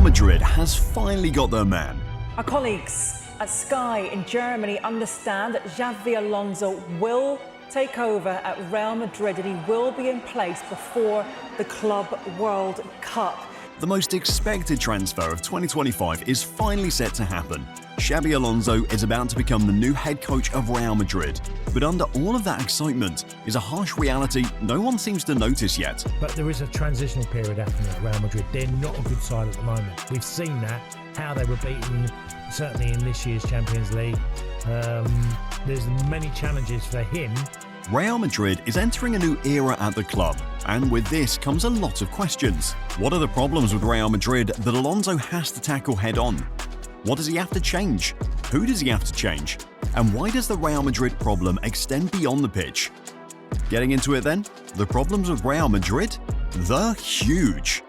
Real Madrid has finally got their man. Our colleagues at Sky in Germany understand that Xabi Alonso will take over at Real Madrid and he will be in place before the Club World Cup. The most expected transfer of 2025 is finally set to happen. Xabi Alonso is about to become the new head coach of Real Madrid. But under all of that excitement is a harsh reality no one seems to notice yet. But there is a transitional period happening at Real Madrid. They're not a good side at the moment. We've seen that, how they were beaten, certainly in this year's Champions League. There's many challenges for him. Real Madrid is entering a new era at the club, and with this comes a lot of questions. What are the problems with Real Madrid that Alonso has to tackle head-on? What does he have to change? Who does he have to change? And why does the Real Madrid problem extend beyond the pitch? Getting into it then, the problems with Real Madrid? They're huge.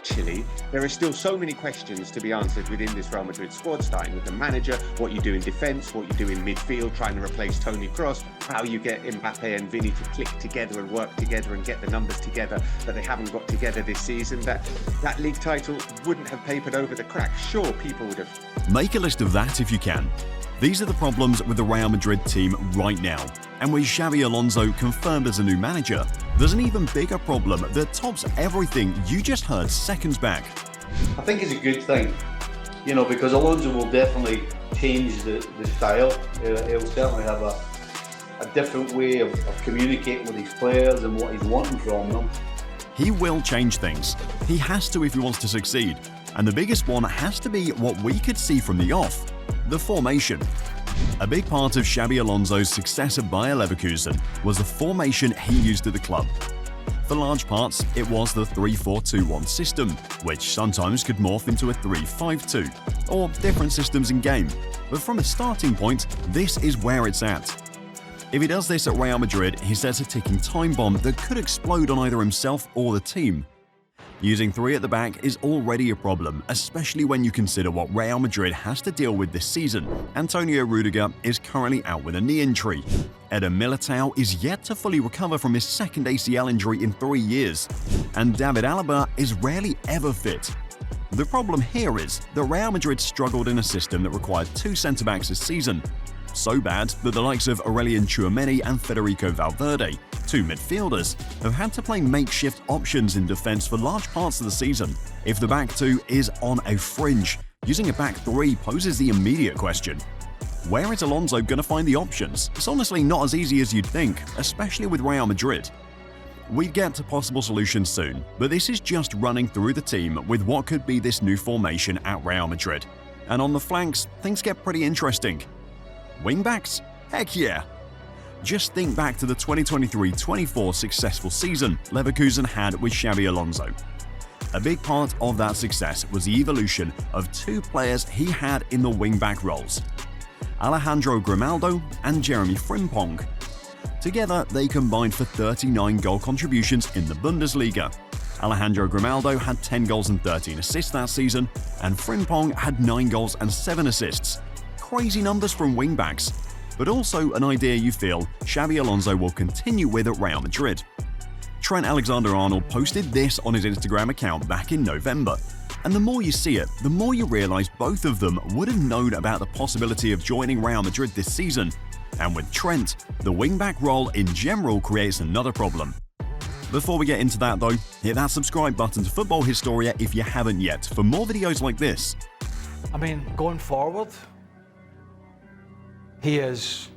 Chile, there are still so many questions to be answered within this Real Madrid squad, starting with the manager, what you do in defence, what you do in midfield, trying to replace Toni Kroos, how you get Mbappe and Vinny to click together and work together and get the numbers together that they haven't got together this season. That league title wouldn't have papered over the cracks. Sure, people would have. Make a list of that if you can. These are the problems with the Real Madrid team right now. And with Xabi Alonso confirmed as a new manager, there's an even bigger problem that tops everything you just heard seconds back. I think it's a good thing, because Alonso will definitely change the style. He'll certainly have a different way of communicating with his players and what he's wanting from them. He will change things. He has to if he wants to succeed. And the biggest one has to be what we could see from the off. The formation. A big part of Xabi Alonso's success at Bayer Leverkusen was the formation he used at the club. For large parts, it was the 3-4-2-1 system, which sometimes could morph into a 3-5-2, or different systems in game. But from a starting point, this is where it's at. If he does this at Real Madrid, he sets a ticking time bomb that could explode on either himself or the team. Using three at the back is already a problem, especially when you consider what Real Madrid has to deal with this season. Antonio Rudiger is currently out with a knee injury. Eder Militao is yet to fully recover from his second ACL injury in 3 years. And David Alaba is rarely ever fit. The problem here is that Real Madrid struggled in a system that required 2 centre-backs this season. So bad that the likes of Aurelien Tchouameni and Federico Valverde, 2 midfielders, have had to play makeshift options in defence for large parts of the season. If the back 2 is on a fringe, using a back 3 poses the immediate question. Where is Alonso going to find the options? It's honestly not as easy as you'd think, especially with Real Madrid. We'd get to possible solutions soon, but this is just running through the team with what could be this new formation at Real Madrid. And on the flanks, things get pretty interesting. Wingbacks? Heck yeah! Just think back to the 2023-24 successful season Leverkusen had with Xabi Alonso. A big part of that success was the evolution of 2 players he had in the wingback roles, Alejandro Grimaldo and Jeremy Frimpong. Together, they combined for 39 goal contributions in the Bundesliga. Alejandro Grimaldo had 10 goals and 13 assists that season, and Frimpong had 9 goals and 7 assists. Crazy numbers from wingbacks, but also an idea you feel Xabi Alonso will continue with at Real Madrid. Trent Alexander-Arnold posted this on his Instagram account back in November, and the more you see it, the more you realize both of them would have known about the possibility of joining Real Madrid this season. And with Trent, the wingback role in general creates another problem. Before we get into that though, hit that subscribe button to Futbol Historia if you haven't yet for more videos like this. I mean, going forward, he is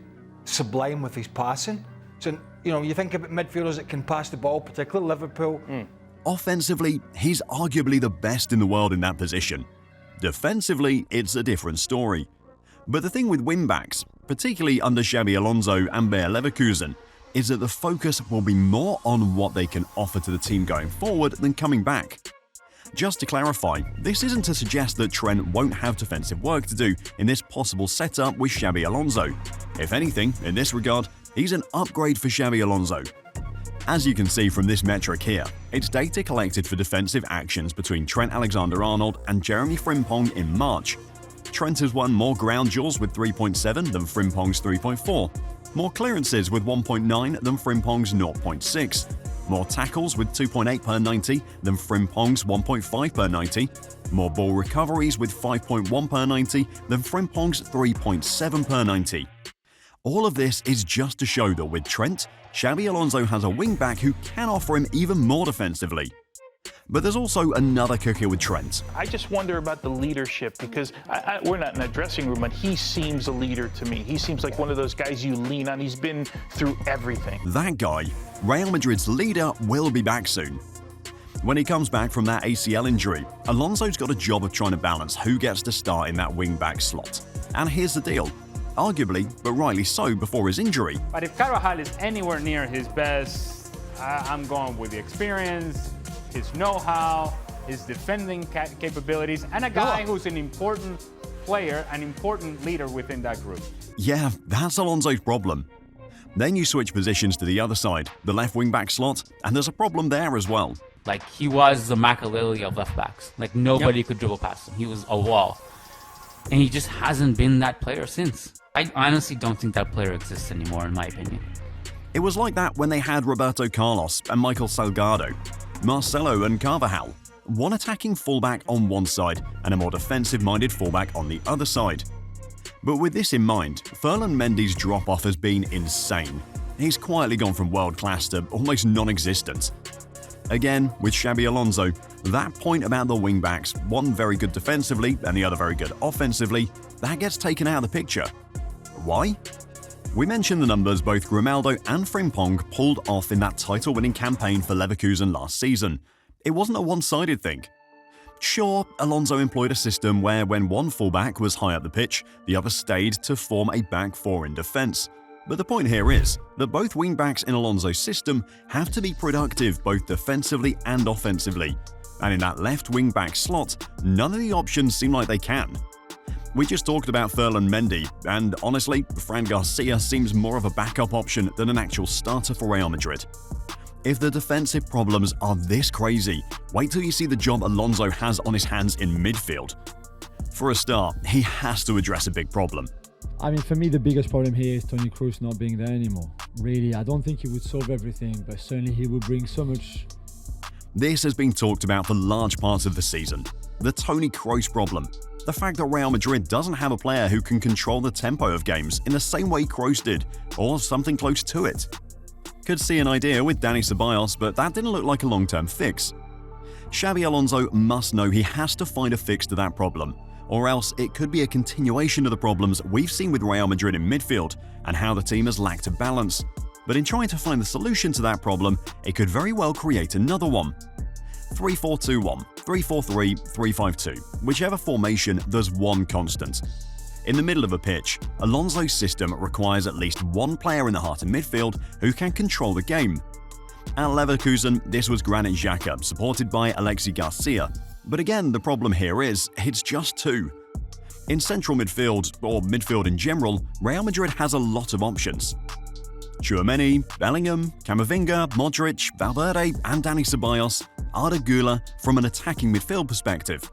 sublime with his passing. So, you think about midfielders that can pass the ball, particularly Liverpool. Offensively, he's arguably the best in the world in that position. Defensively, it's a different story. But the thing with wingbacks, particularly under Xabi Alonso and Bayer Leverkusen, is that the focus will be more on what they can offer to the team going forward than coming back. Just to clarify, this isn't to suggest that Trent won't have defensive work to do in this possible setup with Xabi Alonso. If anything, in this regard, he's an upgrade for Xabi Alonso. As you can see from this metric here, it's data collected for defensive actions between Trent Alexander-Arnold and Jeremy Frimpong in March. Trent has won more ground duels with 3.7 than Frimpong's 3.4, more clearances with 1.9 than Frimpong's 0.6, more tackles with 2.8 per 90 than Frimpong's 1.5 per 90, more ball recoveries with 5.1 per 90 than Frimpong's 3.7 per 90. All of this is just to show that with Trent, Xabi Alonso has a wing-back who can offer him even more defensively. But there's also another kicker with Trent. I just wonder about the leadership because we're not in a dressing room, but he seems a leader to me. He seems like one of those guys you lean on. He's been through everything. That guy, Real Madrid's leader, will be back soon. When he comes back from that ACL injury, Alonso's got a job of trying to balance who gets to start in that wing-back slot. And here's the deal. Arguably, but rightly so before his injury. But if Carvajal is anywhere near his best, I'm going with the experience, his know-how, his defending capabilities, and a guy who's an important player, an important leader within that group. Yeah, that's Alonso's problem. Then you switch positions to the other side, the left wing-back slot, and there's a problem there as well. Like, he was the Machiavelli of left-backs. Like, nobody could dribble past him. He was a wall. And he just hasn't been that player since. I honestly don't think that player exists anymore, in my opinion. It was like that when they had Roberto Carlos and Michael Salgado, Marcelo and Carvajal, one attacking fullback on one side and a more defensive-minded fullback on the other side. But with this in mind, Ferland Mendy's drop-off has been insane. He's quietly gone from world-class to almost non-existent. Again, with Xabi Alonso, that point about the wing-backs, one very good defensively and the other very good offensively, that gets taken out of the picture. Why? We mentioned the numbers both Grimaldo and Frimpong pulled off in that title-winning campaign for Leverkusen last season. It wasn't a one-sided thing. Sure, Alonso employed a system where when one fullback was high up the pitch, the other stayed to form a back four in defense. But the point here is that both wing-backs in Alonso's system have to be productive both defensively and offensively. And in that left wing-back slot, none of the options seem like they can. We just talked about Ferland Mendy, and honestly, Fran Garcia seems more of a backup option than an actual starter for Real Madrid. If the defensive problems are this crazy, wait till you see the job Alonso has on his hands in midfield. For a start, he has to address a big problem. I mean, for me, the biggest problem here is Toni Kroos not being there anymore. Really, I don't think he would solve everything, but certainly he would bring so much. This has been talked about for large parts of the season. The Toni Kroos problem. The fact that Real Madrid doesn't have a player who can control the tempo of games in the same way Kroos did, or something close to it. Could see an idea with Dani Ceballos, but that didn't look like a long-term fix. Xabi Alonso must know he has to find a fix to that problem, or else it could be a continuation of the problems we've seen with Real Madrid in midfield and how the team has lacked a balance. But in trying to find the solution to that problem, it could very well create another one. 3-4-2-1, 3-4-3, 3-5-2, whichever formation, there's one constant. In the middle of a pitch, Alonso's system requires at least one player in the heart of midfield who can control the game. At Leverkusen, this was Granit Xhaka, supported by Alexis Garcia. But again, the problem here is, it's just two. In central midfield, or midfield in general, Real Madrid has a lot of options. Tchouaméni, Bellingham, Camavinga, Modric, Valverde and Dani Ceballos, Arda Güler from an attacking midfield perspective.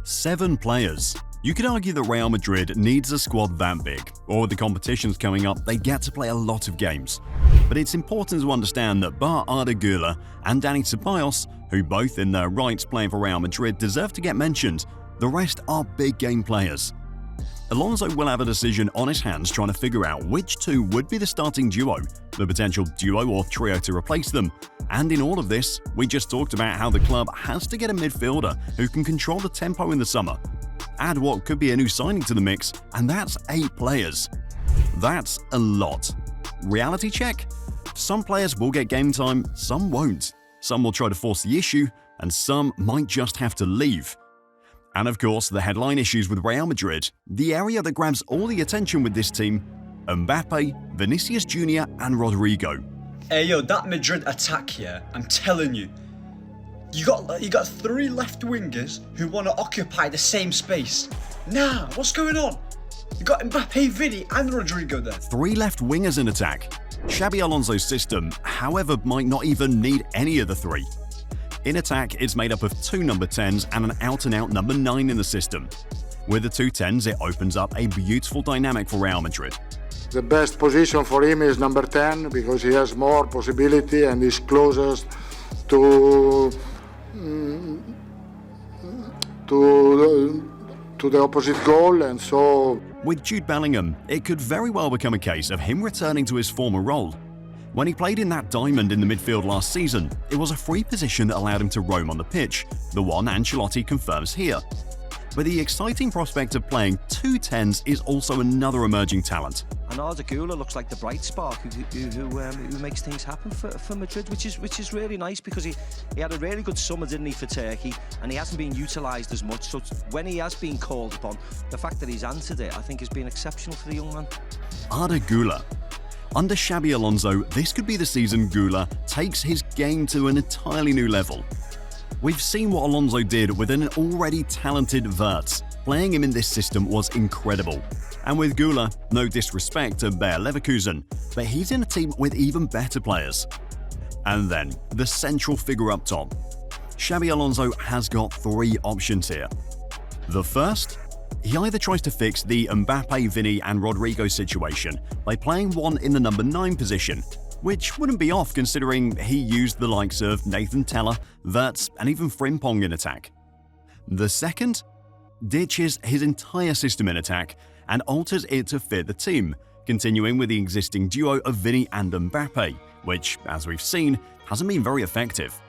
7 players. You could argue that Real Madrid needs a squad that big, or with the competitions coming up, they get to play a lot of games. But it's important to understand that bar Arda Güler and Dani Ceballos, who both in their rights playing for Real Madrid deserve to get mentioned, the rest are big game players. Alonso will have a decision on his hands trying to figure out which two would be the starting duo, the potential duo or trio to replace them. And in all of this, we just talked about how the club has to get a midfielder who can control the tempo in the summer. Add what could be a new signing to the mix, and that's 8 players. That's a lot. Reality check? Some players will get game time, some won't. Some will try to force the issue, and some might just have to leave. And of course, the headline issues with Real Madrid, the area that grabs all the attention with this team, Mbappe, Vinicius Jr. and Rodrygo. Hey yo, that Madrid attack here, I'm telling you, you got 3 left wingers who want to occupy the same space. Nah, what's going on? You got Mbappe, Vinny and Rodrygo there. 3 left wingers in attack. Xabi Alonso's system, however, might not even need any of the 3. In attack, it's made up of 2 number 10s and an out-and-out number 9 in the system. With the 2 10s, it opens up a beautiful dynamic for Real Madrid. The best position for him is number 10 because he has more possibility and is closest to the opposite goal, and so... With Jude Bellingham, it could very well become a case of him returning to his former role. When he played in that diamond in the midfield last season, it was a free position that allowed him to roam on the pitch, the one Ancelotti confirms here. But the exciting prospect of playing 2 10s is also another emerging talent. And Rodrygo looks like the bright spark who makes things happen for Madrid, which is really nice because he had a really good summer, didn't he, for Turkey, and he hasn't been utilised as much. So when he has been called upon, the fact that he's answered it, I think, has been exceptional for the young man. Arda Güler. Under Xabi Alonso, this could be the season Güler takes his game to an entirely new level. We've seen what Alonso did with an already talented Wirtz. Playing him in this system was incredible. And with Güler, no disrespect to Bayer Leverkusen, but he's in a team with even better players. And then, the central figure up top. Xabi Alonso has got 3 options here. The first, he either tries to fix the Mbappe, Vini and Rodrygo situation by playing one in the number 9 position, which wouldn't be off considering he used the likes of Nathan Teller, Wirtz and even Frimpong in attack. The second, ditches his entire system in attack and alters it to fit the team, continuing with the existing duo of Vini and Mbappe, which, as we've seen, hasn't been very effective.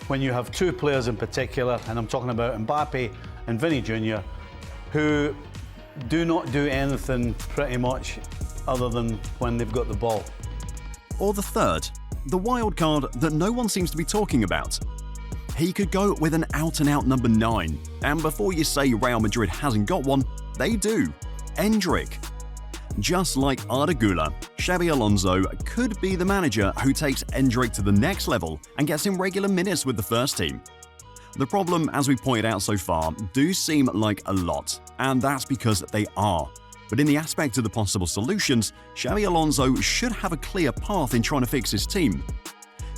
When you have 2 players in particular, and I'm talking about Mbappe and Vinny Jr., who do not do anything pretty much other than when they've got the ball. Or the third, the wild card that no one seems to be talking about. He could go with an out-and-out number 9, and before you say Real Madrid hasn't got one, they do. Endrick. Just like Arda Güler, Xabi Alonso could be the manager who takes Endrick to the next level and gets him regular minutes with the first team. The problem, as we pointed out so far, do seem like a lot, and that's because they are. But in the aspect of the possible solutions, Xabi Alonso should have a clear path in trying to fix his team.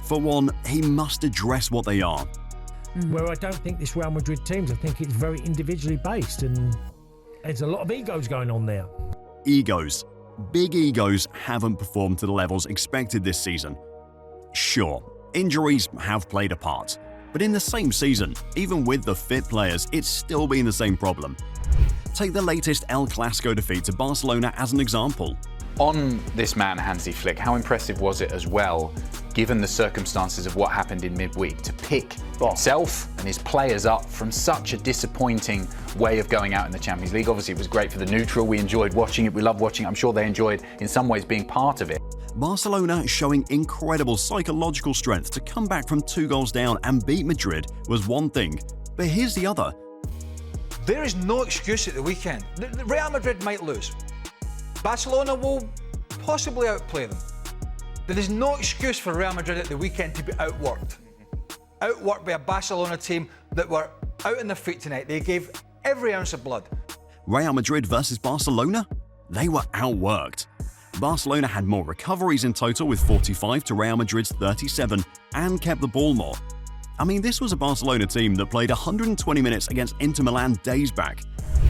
For one, he must address what they are. Where I don't think this Real Madrid teams, I think it's very individually based, and there's a lot of egos going on there. Egos. Big egos haven't performed to the levels expected this season. Sure, injuries have played a part, but in the same season, even with the fit players, it's still been the same problem. Take the latest El Clasico defeat to Barcelona as an example. On this man, Hansi Flick, how impressive was it as well, given the circumstances of what happened in midweek, to pick himself and his players up from such a disappointing way of going out in the Champions League? Obviously, it was great for the neutral. We enjoyed watching it. We loved watching it. I'm sure they enjoyed, in some ways, being part of it. Barcelona showing incredible psychological strength to come back from 2 goals down and beat Madrid was one thing, but here's the other. There is no excuse at the weekend. Real Madrid might lose. Barcelona will possibly outplay them. There is no excuse for Real Madrid at the weekend to be outworked. Outworked by a Barcelona team that were out on their feet tonight. They gave every ounce of blood. Real Madrid versus Barcelona? They were outworked. Barcelona had more recoveries in total with 45 to Real Madrid's 37 and kept the ball more. I mean, this was a Barcelona team that played 120 minutes against Inter Milan days back.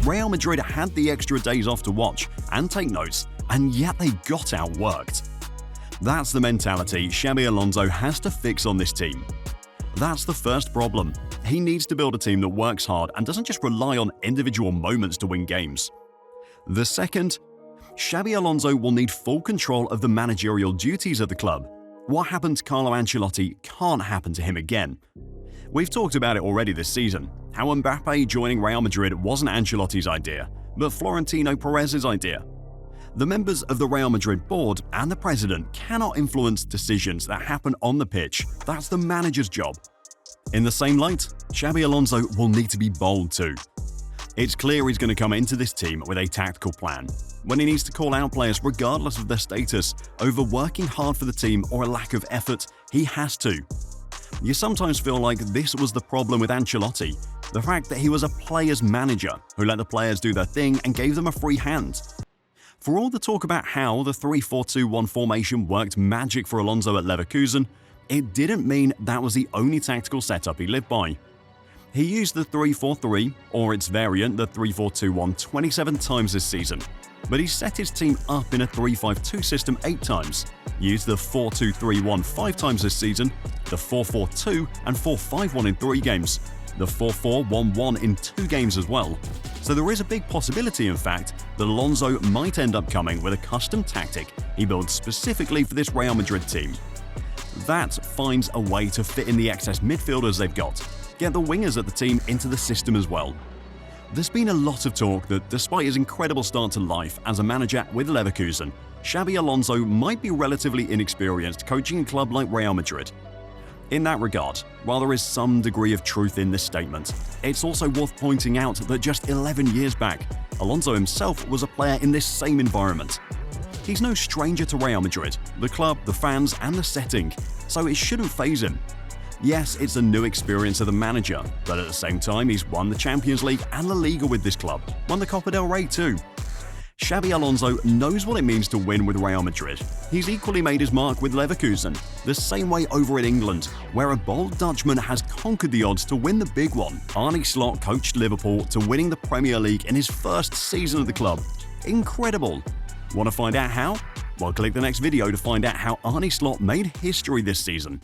Real Madrid had the extra days off to watch and take notes, and yet they got outworked. That's the mentality Xabi Alonso has to fix on this team. That's the first problem. He needs to build a team that works hard and doesn't just rely on individual moments to win games. The second, Xabi Alonso will need full control of the managerial duties of the club. What happened to Carlo Ancelotti can't happen to him again. We've talked about it already this season, how Mbappe joining Real Madrid wasn't Ancelotti's idea, but Florentino Perez's idea. The members of the Real Madrid board and the president cannot influence decisions that happen on the pitch. That's the manager's job. In the same light, Xabi Alonso will need to be bold too. It's clear he's going to come into this team with a tactical plan, when he needs to call out players regardless of their status over working hard for the team or a lack of effort. He has to. You sometimes feel like this was the problem with Ancelotti, the fact that he was a player's manager who let the players do their thing and gave them a free hand. For all the talk about how the 3-4-2-1 formation worked magic for Alonso at Leverkusen, it didn't mean that was the only tactical setup he lived by. He used the 3-4-3, or its variant, the 3-4-2-1, 27 times this season. but he's set his team up in a 3-5-2 system 8 times, used the 4-2-3-1 5 times this season, the 4-4-2 and 4-5-1 in 3 games, the 4-4-1-1 in 2 games as well. So there is a big possibility, in fact, that Alonso might end up coming with a custom tactic he builds specifically for this Real Madrid team. That finds a way to fit in the excess midfielders they've got, get the wingers at the team into the system as well. There's been a lot of talk that despite his incredible start to life as a manager with Leverkusen, Xabi Alonso might be relatively inexperienced coaching a club like Real Madrid. In that regard, while there is some degree of truth in this statement, it's also worth pointing out that just 11 years back, Alonso himself was a player in this same environment. He's no stranger to Real Madrid, the club, the fans and the setting, so it shouldn't faze him. Yes, it's a new experience of the manager, but at the same time he's won the Champions League and La Liga with this club, won the Copa del Rey too. Xabi Alonso knows what it means to win with Real Madrid. He's equally made his mark with Leverkusen, the same way over in England, where a bold Dutchman has conquered the odds to win the big one. Arne Slot coached Liverpool to winning the Premier League in his first season of the club. Incredible! Want to find out how? Well, click the next video to find out how Arne Slot made history this season.